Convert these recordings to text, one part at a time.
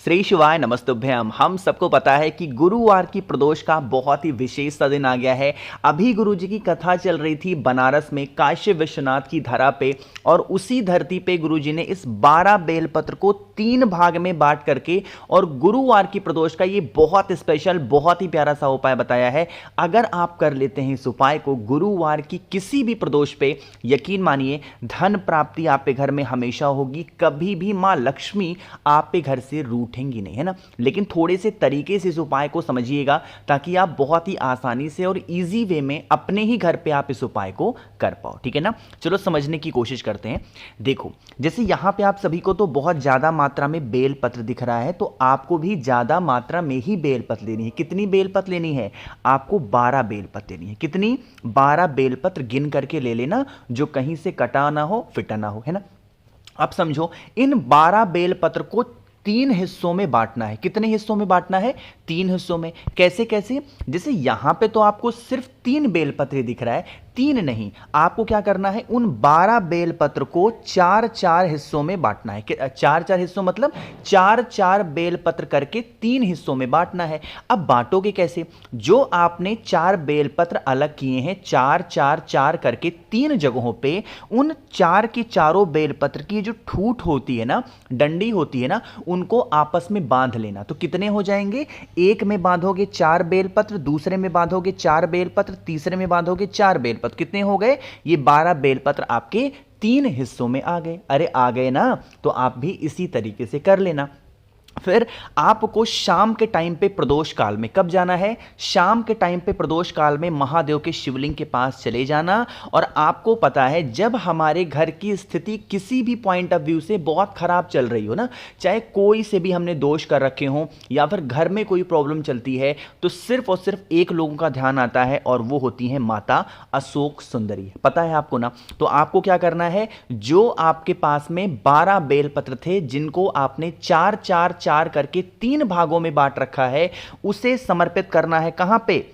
श्री शिवाय नमस्तुभ्यम। हम सबको पता है कि गुरुवार की प्रदोष का बहुत ही विशेष सा दिन आ गया है। अभी गुरुजी की कथा चल रही थी बनारस में काशी विश्वनाथ की धरा पे, और उसी धरती पे गुरुजी ने इस 12 बेलपत्र को 3 भाग में बांट करके और गुरुवार की प्रदोष का ये बहुत स्पेशल, बहुत ही प्यारा सा उपाय बताया है। अगर आप कर लेते हैं इस उपाय को गुरुवार की किसी भी प्रदोष पे, यकीन मानिए धन प्राप्ति आप पे घर में हमेशा होगी। कभी भी मां लक्ष्मी आप पे घर से रूठेंगी नहीं, है ना। लेकिन थोड़े से तरीके से इस उपाय को समझिएगा ताकि आप बहुत ही आसानी से और इजी वे में अपने ही घर पे आप इस उपाय को कर पाओ, ठीक है ना। चलो समझने की कोशिश करते हैं। देखो, जैसे यहां पे आप सभी को तो बहुत ज्यादा मात्रा में बेल पत्र दिख रहा है, तो आपको भी ज्यादा मात्रा में ही बेल पत्र लेनी है। कितनी बेल पत्र लेनी है? आपको 12 बेल पत्र लेनी है। कितनी? 12 बेल पत्र गिन करके ले लेना, जो कहीं से कटा ना हो, फिटा ना हो, है ना। अब समझो, इन 12 बेल पत्र को 3 हिस्सों में बांटना है। कितने हिस्सों में बांटना है? 3 हिस्सों में। कैसे कैसे? जैसे यहां पे तो आपको सिर्फ 3 बेलपत्र दिख रहा है, 3 नहीं, आपको क्या करना है, उन 12 बेलपत्र को 4-4 हिस्सों में बांटना है। 4-4 हिस्सों मतलब 4-4 बेलपत्र करके 3 हिस्सों में बांटना है। अब बांटोगे कैसे? जो आपने 4 बेलपत्र अलग किए हैं, 4-4-4 करके 3 जगहों पे, उन 4 के चारों बेलपत्र की जो ठूठ होती है ना, डंडी होती है ना, उनको आपस में बांध लेना। तो कितने हो जाएंगे? एक में बांधोगे 4 बेलपत्र, दूसरे में बांधोगे 4 बेलपत्र, तीसरे में बांधोगे 4 बेलपत्र। कितने हो गए? ये 12 बेलपत्र आपके 3 हिस्सों में आ गए। अरे आ गए ना, तो आप भी इसी तरीके से कर लेना। फिर आपको शाम के टाइम पे प्रदोष काल में कब जाना है? शाम के टाइम पे प्रदोष काल में महादेव के शिवलिंग के पास चले जाना। और आपको पता है, जब हमारे घर की स्थिति किसी भी पॉइंट ऑफ व्यू से बहुत खराब चल रही हो ना, चाहे कोई से भी हमने दोष कर रखे हो या फिर घर में कोई प्रॉब्लम चलती है, तो सिर्फ और सिर्फ एक लोगों का ध्यान आता है, और वो होती है माता अशोक सुंदरी। पता है आपको ना। तो आपको क्या करना है, जो आपके पास में 12 बेलपत्र थे जिनको आपने 4-4-4 करके 3 भागों में बांट रखा है, उसे समर्पित करना है। कहां पे?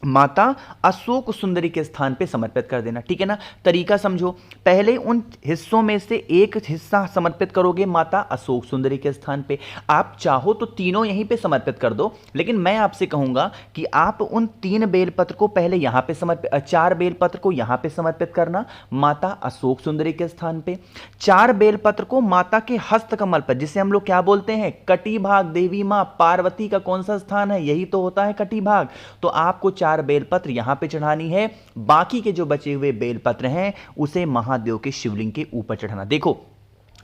माता अशोक सुंदरी के स्थान पे समर्पित कर देना, ठीक है ना। तरीका समझो। पहले उन हिस्सों में से एक हिस्सा समर्पित करोगे माता अशोक सुंदरी के स्थान पे। आप चाहो तो तीनों यहीं पे समर्पित कर दो, लेकिन मैं आपसे कहूंगा कि आप उन 3 बेलपत्र को पहले यहां पे समर्पित, 4 बेलपत्र को यहां पे समर्पित करना माता अशोक सुंदरी के स्थान पे। 4 बेलपत्र को माता के हस्त कमल पर, जिसे हम लोग क्या बोलते हैं, कटी भाग, देवी मां पार्वती का कौन सा स्थान है? यही तो होता है कटी भाग। तो आपको 4 बेलपत्र यहां पे चढ़ानी है। बाकी के जो बचे हुए बेलपत्र हैं उसे महादेव के शिवलिंग के ऊपर चढ़ाना। देखो,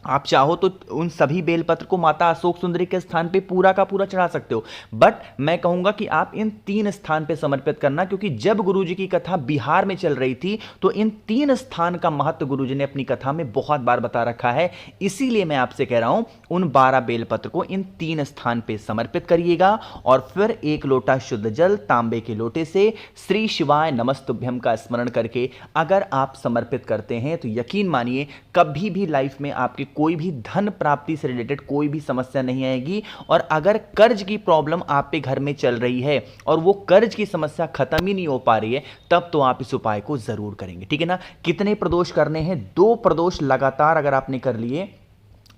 आप चाहो तो उन सभी बेलपत्र को माता अशोक सुंदरी के स्थान पे पूरा का पूरा चढ़ा सकते हो, बट मैं कहूंगा कि आप इन 3 स्थान पे समर्पित करना, क्योंकि जब गुरुजी की कथा बिहार में चल रही थी तो इन 3 स्थान का महत्व गुरुजी ने अपनी कथा में बहुत बार बता रखा है। इसीलिए मैं आपसे कह रहा हूं, उन 12 बेलपत्र को इन 3 स्थान पे समर्पित करिएगा, और फिर 1 लोटा शुद्ध जल तांबे के लोटे से श्री शिवाय नमस्तुभ्यम का स्मरण करके अगर आप समर्पित करते हैं, तो यकीन मानिए कभी भी लाइफ में आपके कोई भी धन प्राप्ति से रिलेटेड कोई भी समस्या नहीं आएगी। और अगर कर्ज की प्रॉब्लम आप पे घर में चल रही है और वो कर्ज की समस्या खत्म ही नहीं हो पा रही है, तब तो आप इस उपाय को जरूर करेंगे, ठीक है ना। कितने प्रदोष करने हैं? 2 प्रदोष लगातार अगर आपने कर लिए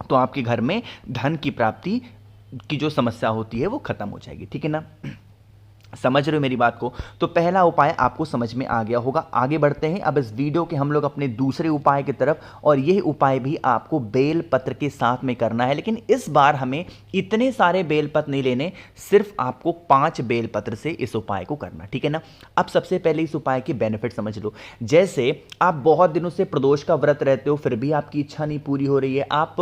तो आपके घर में धन की प्राप्ति की जो समस्या होती है वो खत्म हो जाएगी, ठीक है ना। समझ रहे हो मेरी बात को? तो पहला उपाय आपको समझ में आ गया होगा। आगे बढ़ते हैं अब इस वीडियो के हम लोग अपने दूसरे उपाय की तरफ, और यह उपाय भी आपको बेल पत्र के साथ में करना है। लेकिन इस बार हमें इतने सारे बेल पत्र नहीं लेने, सिर्फ आपको 5 बेल पत्र से इस उपाय को करना, ठीक है ना। अब सबसे पहले इस उपाय की बेनिफिट समझ लो। जैसे आप बहुत दिनों से प्रदोष का व्रत रहते हो, फिर भी आपकी इच्छा नहीं पूरी हो रही है, आप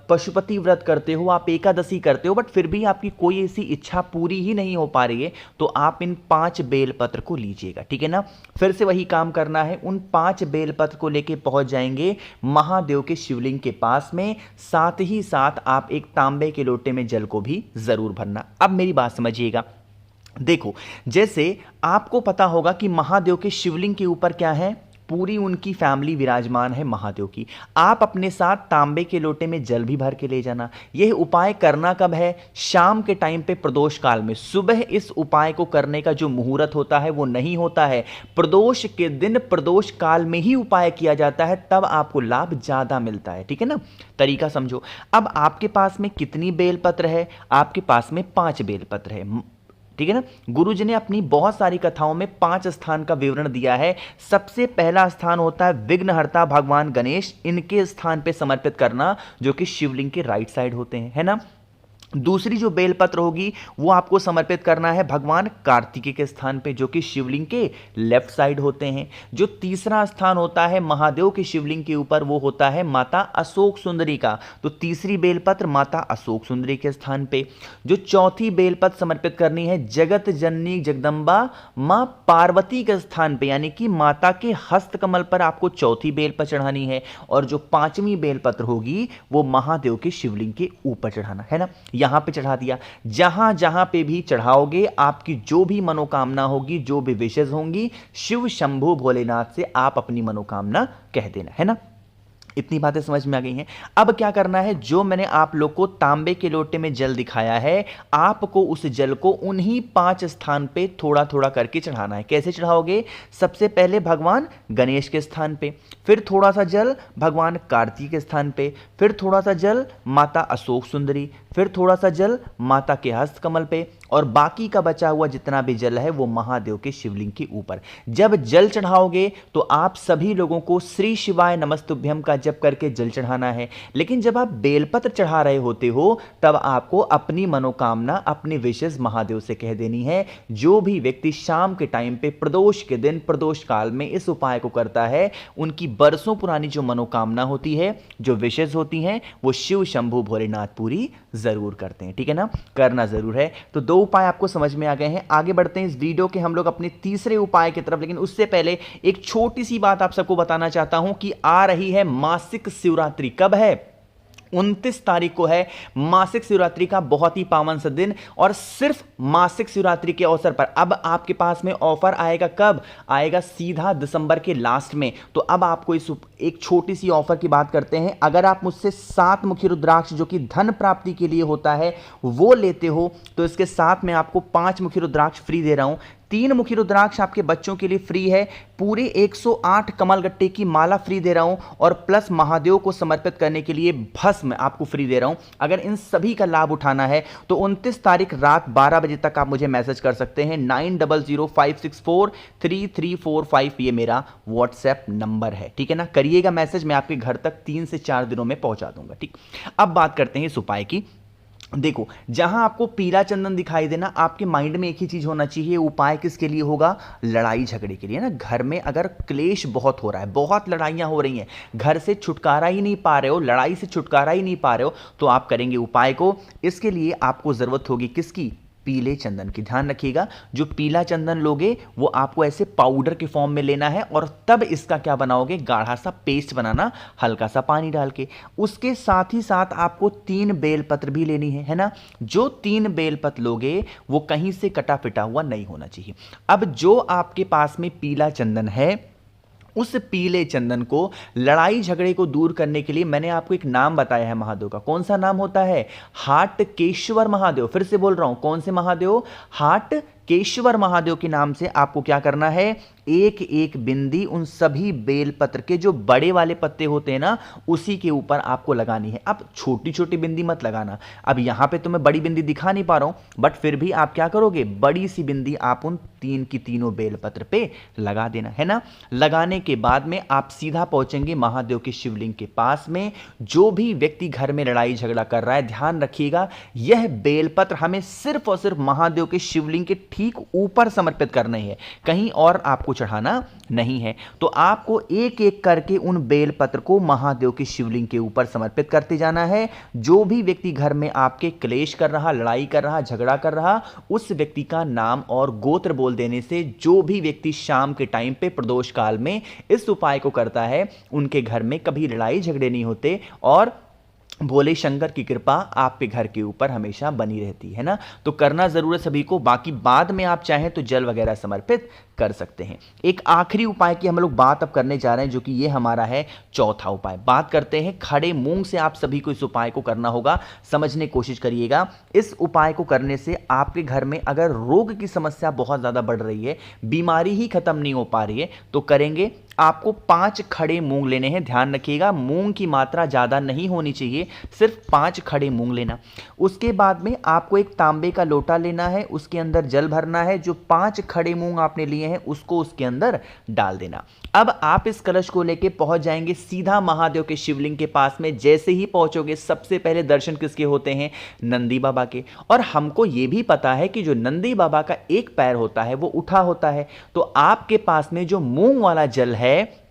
पशुपति व्रत करते हो, आप एकादशी करते हो, बट फिर भी आपकी कोई ऐसी इच्छा पूरी ही नहीं हो पा रही है, तो आप इन 5 बेलपत्र को लीजिएगा, ठीक है ना। फिर से वही काम करना है, उन 5 बेलपत्र को लेके पहुंच जाएंगे महादेव के शिवलिंग के पास में। साथ ही साथ आप एक तांबे के लोटे में जल को भी जरूर भरना। अब मेरी बात समझिएगा। देखो, जैसे आपको पता होगा कि महादेव के शिवलिंग के ऊपर क्या है? पूरी उनकी फैमिली विराजमान है महादेव की। आप अपने साथ तांबे के लोटे में जल भी भर के ले जाना। यह उपाय करना कब है? शाम के टाइम पे प्रदोष काल में। सुबह इस उपाय को करने का जो मुहूर्त होता है वो नहीं होता है। प्रदोष के दिन प्रदोष काल में ही उपाय किया जाता है, तब आपको लाभ ज्यादा मिलता है। ठीक है ना, तरीका समझो। अब आपके पास में कितनी बेलपत्र है? आपके पास में 5 बेलपत्र है। ठीक है ना, गुरु जी ने अपनी बहुत सारी कथाओं में 5 स्थान का विवरण दिया है। सबसे पहला स्थान होता है विघ्नहर्ता भगवान गणेश, इनके स्थान पे समर्पित करना, जो कि शिवलिंग के राइट साइड होते हैं, है ना। दूसरी जो बेलपत्र होगी वो आपको समर्पित करना है भगवान कार्तिकेय के स्थान पे, जो कि शिवलिंग के लेफ्ट साइड होते हैं। जो तीसरा स्थान होता है महादेव के शिवलिंग के ऊपर, वो होता है माता अशोक सुंदरी का, तो तीसरी बेलपत्र माता अशोक सुंदरी के स्थान पे। जो चौथी बेलपत्र समर्पित करनी है जगत जननी जगदम्बा मां पार्वती के स्थान पे, यानी कि माता के हस्त कमल पर आपको चौथी बेलपत्र चढ़ानी है। और जो 5वीं बेलपत्र होगी वो महादेव के शिवलिंग के ऊपर चढ़ाना है ना। यहां पे चढ़ा दिया। जहां जहां पे भी चढ़ाओगे आपकी जो भी मनोकामना होगी, जो भी विशेष होंगी, शिव शंभु भोलेनाथ से आप अपनी मनोकामना कह देना, है ना। इतनी बातें समझ में आ गई हैं। अब क्या करना है, जो मैंने आप लोग को तांबे के लोटे में जल दिखाया है, आपको उस जल को उन्हीं 5 स्थान पे थोड़ा थोड़ा करके चढ़ाना है। कैसे चढ़ाओगे? सबसे पहले भगवान गणेश के स्थान पे, फिर थोड़ा सा जल भगवान कार्तिक के स्थान पे, फिर थोड़ा सा जल माता अशोक सुंदरी, फिर थोड़ा सा जल माता के हस्त कमल पे, और बाकी का बचा हुआ जितना भी जल है वो महादेव के शिवलिंग के ऊपर। जब जल चढ़ाओगे तो आप सभी लोगों को श्री शिवाय नमस्तुभ्यम का जप करके जल चढ़ाना है। लेकिन जब आप बेलपत्र चढ़ा रहे होते हो तब आपको अपनी मनोकामना, अपनी विशेष महादेव से कह देनी है। जो भी व्यक्ति शाम के टाइम पे प्रदोष के दिन, प्रदोष काल में इस उपाय को करता है, उनकी बरसों पुरानी जो मनोकामना होती है, जो विशेष होती हैं, वो शिव शंभु भोलेनाथ पूरी जरूर करते हैं। ठीक है ना, करना जरूर है। तो 2 उपाय आपको समझ में आ गए हैं। आगे बढ़ते हैं इस वीडियो के हम लोग अपने तीसरे उपाय की तरफ, लेकिन उससे पहले एक छोटी सी बात आप सबको बताना चाहता हूं कि आ रही है मासिक शिवरात्रि। कब है? 29 तारीख को है मासिक शिवरात्रि का बहुत ही पावन सा दिन। और सिर्फ मासिक शिवरात्रि के अवसर पर अब आपके पास में ऑफर आएगा। कब आएगा? सीधा दिसंबर के लास्ट में। तो अब आपको इस एक छोटी सी ऑफर की बात करते हैं। अगर आप मुझसे 7 मुखी रुद्राक्ष, जो कि धन प्राप्ति के लिए होता है, वो लेते हो तो इसके साथ में आपको 5 मुखी रुद्राक्ष फ्री दे रहा हूं। 3 मुखी रुद्राक्ष आपके बच्चों के लिए फ्री है। पूरे 108 कमलगट्टे की माला फ्री दे रहा हूं, और प्लस महादेव को समर्पित करने के लिए भस्म आपको फ्री दे रहा हूं। अगर इन सभी का लाभ उठाना है तो 29 तारीख रात 12 बजे तक आप मुझे मैसेज कर सकते हैं। 9005643345 ये मेरा व्हाट्सएप नंबर है। ठीक है ना, करिएगा मैसेज, मैं आपके घर तक 3 से 4 दिनों में पहुंचा दूंगा। ठीक, अब बात करते हैं इस उपाय की। देखो, जहां आपको पीला चंदन दिखाई देना, आपके माइंड में एक ही चीज होना चाहिए, उपाय किसके लिए होगा? लड़ाई झगड़े के लिए ना। घर में अगर क्लेश बहुत हो रहा है, बहुत लड़ाइयां हो रही हैं, घर से छुटकारा ही नहीं पा रहे हो, लड़ाई से छुटकारा ही नहीं पा रहे हो, तो आप करेंगे उपाय को। इसके लिए आपको जरूरत होगी किसकी? पीले चंदन की। ध्यान रखिएगा, जो पीला चंदन लोगे वो आपको ऐसे पाउडर के फॉर्म में लेना है, और तब इसका क्या बनाओगे? गाढ़ा सा पेस्ट बनाना, हल्का सा पानी डाल के। उसके साथ ही साथ आपको 3 बेलपत्र भी लेनी है ना। जो 3 बेलपत्र लोगे वो कहीं से कटा पिटा हुआ नहीं होना चाहिए। अब जो आपके पास में पीला चंदन है, उस पीले चंदन को लड़ाई झगड़े को दूर करने के लिए मैंने आपको एक नाम बताया है महादेव का। कौन सा नाम होता है? हाटकेश्वर महादेव। फिर से बोल रहा हूं, कौन से महादेव? हाटकेश्वर महादेव के नाम से आपको क्या करना है? एक एक बिंदी उन सभी बेलपत्र के जो बड़े वाले पत्ते होते हैं ना, उसी के ऊपर आपको लगानी है। अब छोटी छोटी बिंदी मत लगाना। अब यहां पे तो मैं बड़ी बिंदी दिखा नहीं पा रहा हूं, बट फिर भी आप क्या करोगे? बड़ी सी बिंदी आप उन 3 की तीनों बेलपत्र पे लगा देना है ना। लगाने के बाद में आप सीधा पहुंचेंगे महादेव के शिवलिंग के पास में। जो भी व्यक्ति घर में लड़ाई झगड़ा कर रहा है, ध्यान रखिएगा, यह बेलपत्र हमें सिर्फ और सिर्फ महादेव के शिवलिंग के ठीक ऊपर समर्पित करने हैं, कहीं और आपको चढ़ाना नहीं है। तो आपको एक एक करके उन बेलपत्र को महादेव के शिवलिंग के ऊपर समर्पित करते जाना है। जो भी व्यक्ति घर में आपके क्लेश कर रहा, लड़ाई कर रहा, झगड़ा कर रहा, उस व्यक्ति का नाम और गोत्र बोल देने से जो भी व्यक्ति शाम के टाइम पे प्रदोष काल में इस उपाय को करता है, उनके घर में कभी लड़ाई झगड़े नहीं होते, और भोले शंकर की कृपा आपके घर के ऊपर हमेशा बनी रहती है ना। तो करना जरूर है सभी को, बाकी बाद में आप चाहें तो जल वगैरह समर्पित कर सकते हैं। एक आखिरी उपाय की हम लोग बात अब करने जा रहे हैं, जो कि ये हमारा है चौथा उपाय। बात करते हैं खड़े मूंग से। आप सभी को इस उपाय को करना होगा, समझने की कोशिश करिएगा। इस उपाय को करने से आपके घर में अगर रोग की समस्या बहुत ज्यादा बढ़ रही है, बीमारी ही खत्म नहीं हो पा रही है, तो करेंगे। आपको 5 खड़े मूंग लेने हैं। ध्यान रखिएगा, मूंग की मात्रा ज़्यादा नहीं होनी चाहिए, सिर्फ 5 खड़े मूंग लेना। उसके बाद में आपको एक तांबे का लोटा लेना है, उसके अंदर जल भरना है। जो 5 खड़े मूंग आपने लिए हैं उसको उसके अंदर डाल देना। अब आप इस कलश को लेके पहुंच जाएंगे सीधा महादेव के शिवलिंग के पास में। जैसे ही पहुंचोगे, सबसे पहले दर्शन किसके होते हैं? नंदी बाबा के। और हमको यह भी पता है कि जो नंदी बाबा का एक पैर होता है वो उठा होता है, तो आपके पास में जो मूंग वाला जल है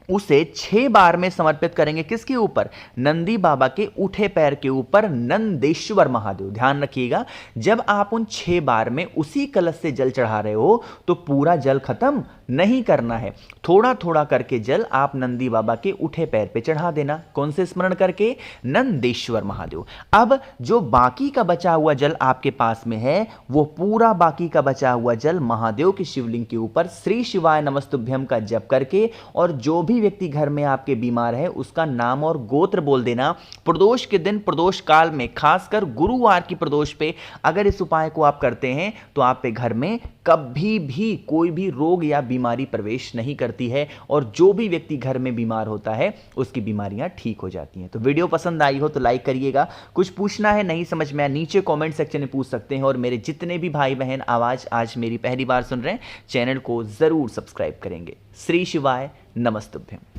उसे 6 बार में समर्पित करेंगे। किसके ऊपर? नंदी बाबा के उठे पैर के ऊपर, नंदेश्वर महादेव। ध्यान रखिएगा, जब आप उन 6 बार में उसी कलश से जल चढ़ा रहे हो तो पूरा जल खत्म नहीं करना है। थोड़ा थोड़ा करके जल आप नंदी बाबा के उठे पैर पे चढ़ा देना। कौन से स्मरण करके? नंदेश्वर महादेव। अब जो बाकी का बचा हुआ जल आपके पास में है, वो पूरा बाकी का बचा हुआ जल महादेव के शिवलिंग के ऊपर श्री शिवाय नमस्तुभ्यम का जप करके, और जो भी व्यक्ति घर में आपके बीमार है उसका नाम और गोत्र बोल देना। प्रदोष के दिन, प्रदोष काल में, खासकर गुरुवार की प्रदोष पे अगर इस उपाय को आप करते हैं तो आपके घर में कभी भी कोई भी रोग या बीमारी प्रवेश नहीं करती है, और जो भी व्यक्ति घर में बीमार होता है उसकी बीमारियां ठीक हो जाती हैं। तो वीडियो पसंद आई हो तो लाइक करिएगा। कुछ पूछना है, नहीं समझ में आया, नीचे कमेंट सेक्शन में पूछ सकते हैं। और मेरे जितने भी भाई बहन आवाज आज मेरी पहली बार सुन रहे हैं, चैनल को जरूर सब्सक्राइब करेंगे। श्री शिवाय नमस्तुभ्यम।